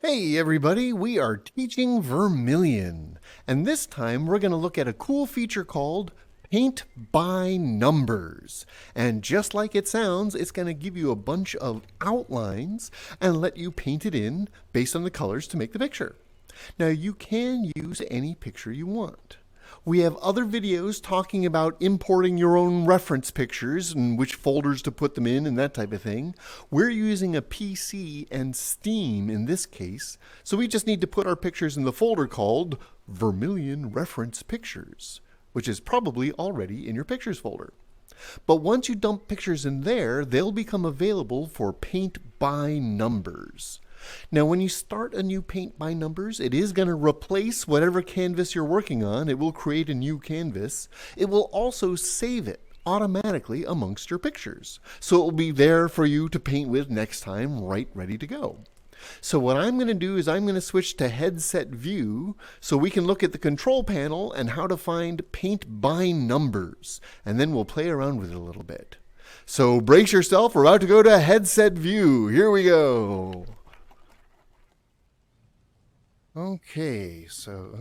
Hey everybody, we are teaching Vermillion, and this time we're going to look at a cool feature called Paint by Numbers. And just like it sounds, it's going to give you a bunch of outlines and let you paint it in based on the colors to make the picture. Now you can use any picture you want. We have other videos talking about importing your own reference pictures and which folders to put them in and that type of thing. We're using a PC and Steam in this case, so we just need to put our pictures in the folder called Vermillion Reference Pictures, which is probably already in your pictures folder. But once you dump pictures in there, they'll become available for paint by numbers. Now, when you start a new paint by numbers, it is going to replace whatever canvas you're working on. It will create a new canvas. It will also save it automatically amongst your pictures. So it will be there for you to paint with next time, right ready to go. So what I'm going to do is I'm going to switch to headset view so we can look at the control panel and how to find paint by numbers. And then we'll play around with it a little bit. So brace yourself, we're about to go to headset view. Here we go. Okay, so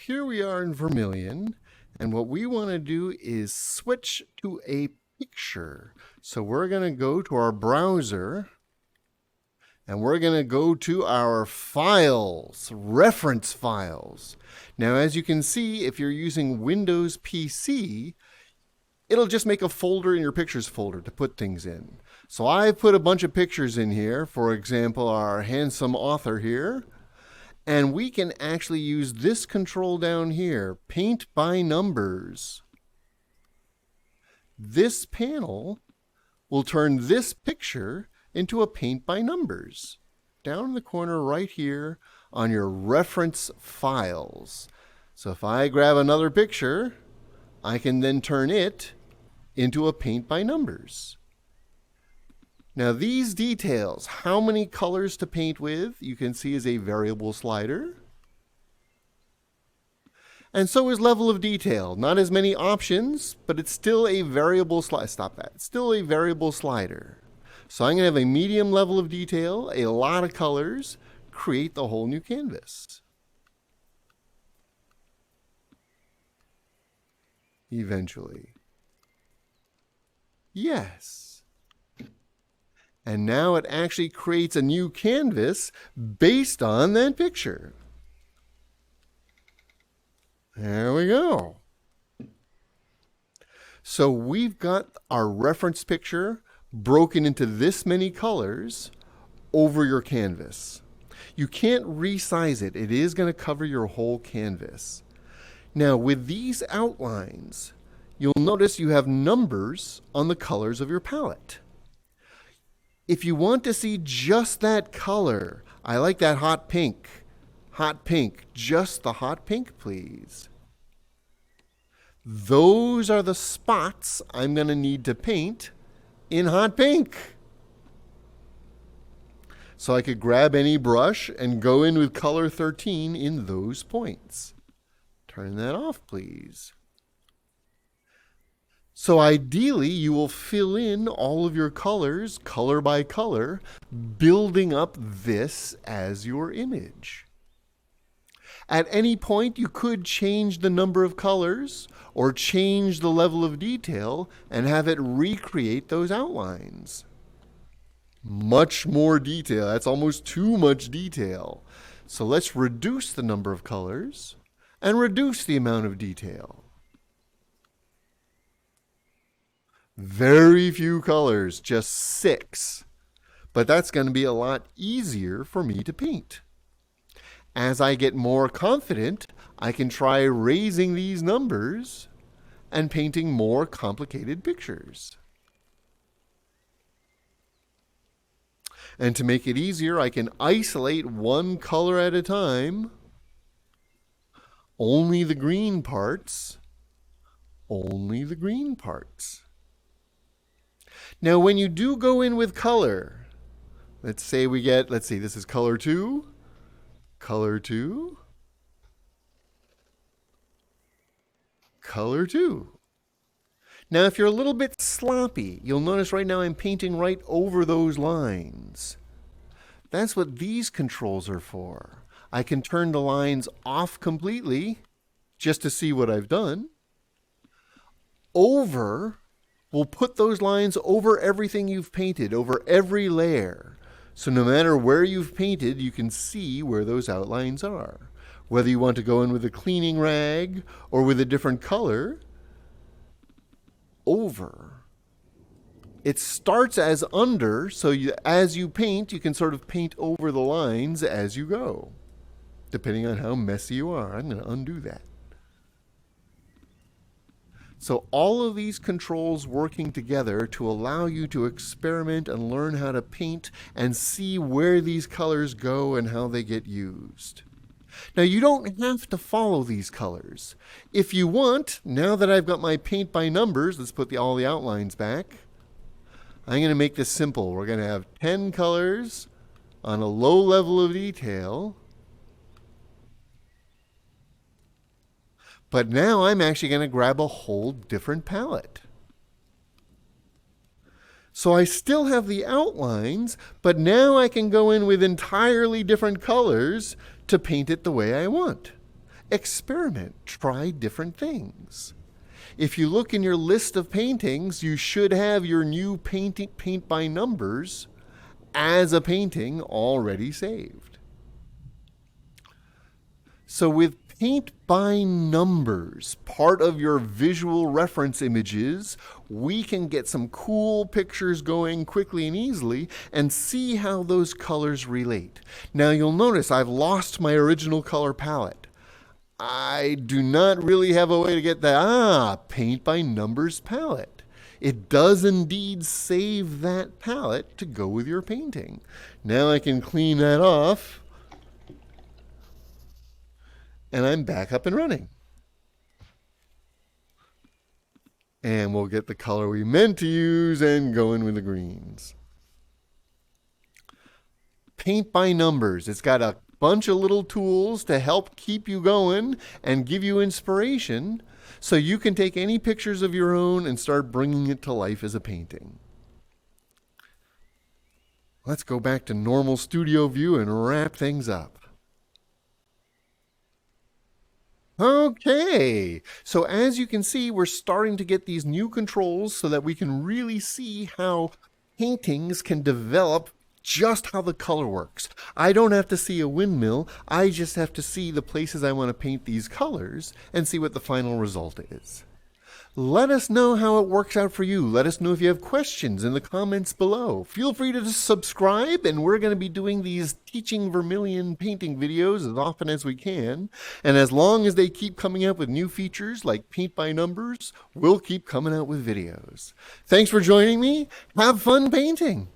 here we are in Vermillion, and what we want to do is switch to a picture. So we're going to go to our browser, and we're going to go to our files, reference files. Now, as you can see, if you're using Windows PC, it'll just make a folder in your pictures folder to put things in. So I've put a bunch of pictures in here, for example, our handsome author here, and we can actually use this control down here, paint by numbers. This panel will turn this picture into a paint by numbers down in the corner right here on your reference files. So if I grab another picture, I can then turn it into a paint by numbers. Now these details, how many colors to paint with, you can see is a variable slider. And so is level of detail. Not as many options, but it's still a variable slider. Stop that. It's still a variable slider. So I'm going to have a medium level of detail, a lot of colors, create the whole new canvas. Eventually. Yes. And now it actually creates a new canvas based on that picture. There we go. So we've got our reference picture broken into this many colors over your canvas. You can't resize it. It is going to cover your whole canvas. Now with these outlines, you'll notice you have numbers on the colors of your palette. If you want to see just that color, I like that hot pink, just the hot pink, please. Those are the spots I'm going to need to paint in hot pink. So I could grab any brush and go in with color 13 in those points. Turn that off, please. So ideally, you will fill in all of your colors, color by color, building up this as your image. At any point, you could change the number of colors or change the level of detail and have it recreate those outlines. Much more detail. That's almost too much detail. So let's reduce the number of colors and reduce the amount of detail. Very few colors, just 6. But that's going to be a lot easier for me to paint. As I get more confident, I can try raising these numbers and painting more complicated pictures. And to make it easier, I can isolate one color at a time. Only the green parts. Only the green parts. Now, when you do go in with color, let's say we get, this is color 2, color 2, color 2. Now, if you're a little bit sloppy, you'll notice right now I'm painting right over those lines. That's what these controls are for. I can turn the lines off completely just to see what I've done. Over will put those lines over everything you've painted, over every layer. So no matter where you've painted, you can see where those outlines are. Whether you want to go in with a cleaning rag or with a different color, over. It starts as under, so as you paint, you can sort of paint over the lines as you go, depending on how messy you are. I'm going to undo that. So all of these controls working together to allow you to experiment and learn how to paint and see where these colors go and how they get used. Now, you don't have to follow these colors. If you want, now that I've got my paint by numbers, let's put all the outlines back. I'm going to make this simple. We're going to have 10 colors on a low level of detail. But now I'm actually going to grab a whole different palette. So I still have the outlines, but now I can go in with entirely different colors to paint it the way I want. Experiment, try different things. If you look in your list of paintings, you should have your new paint by numbers as a painting already saved. So with paint by numbers, part of your visual reference images, we can get some cool pictures going quickly and easily and see how those colors relate. Now you'll notice I've lost my original color palette. I do not really have a way to get that paint by numbers palette. It does indeed save that palette to go with your painting. Now I can clean that off. And I'm back up and running. And we'll get the color we meant to use and go in with the greens. Paint by numbers. It's got a bunch of little tools to help keep you going and give you inspiration so you can take any pictures of your own and start bringing it to life as a painting. Let's go back to normal studio view and wrap things up. Okay, so as you can see, we're starting to get these new controls so that we can really see how paintings can develop just how the color works. I don't have to see a windmill, I just have to see the places I want to paint these colors and see what the final result is. Let us know how it works out for you. Let us know if you have questions in the comments below. Feel free to subscribe, and we're going to be doing these teaching Vermillion painting videos as often as we can. And as long as they keep coming up with new features like paint by numbers, we'll keep coming out with videos. Thanks for joining me. Have fun painting.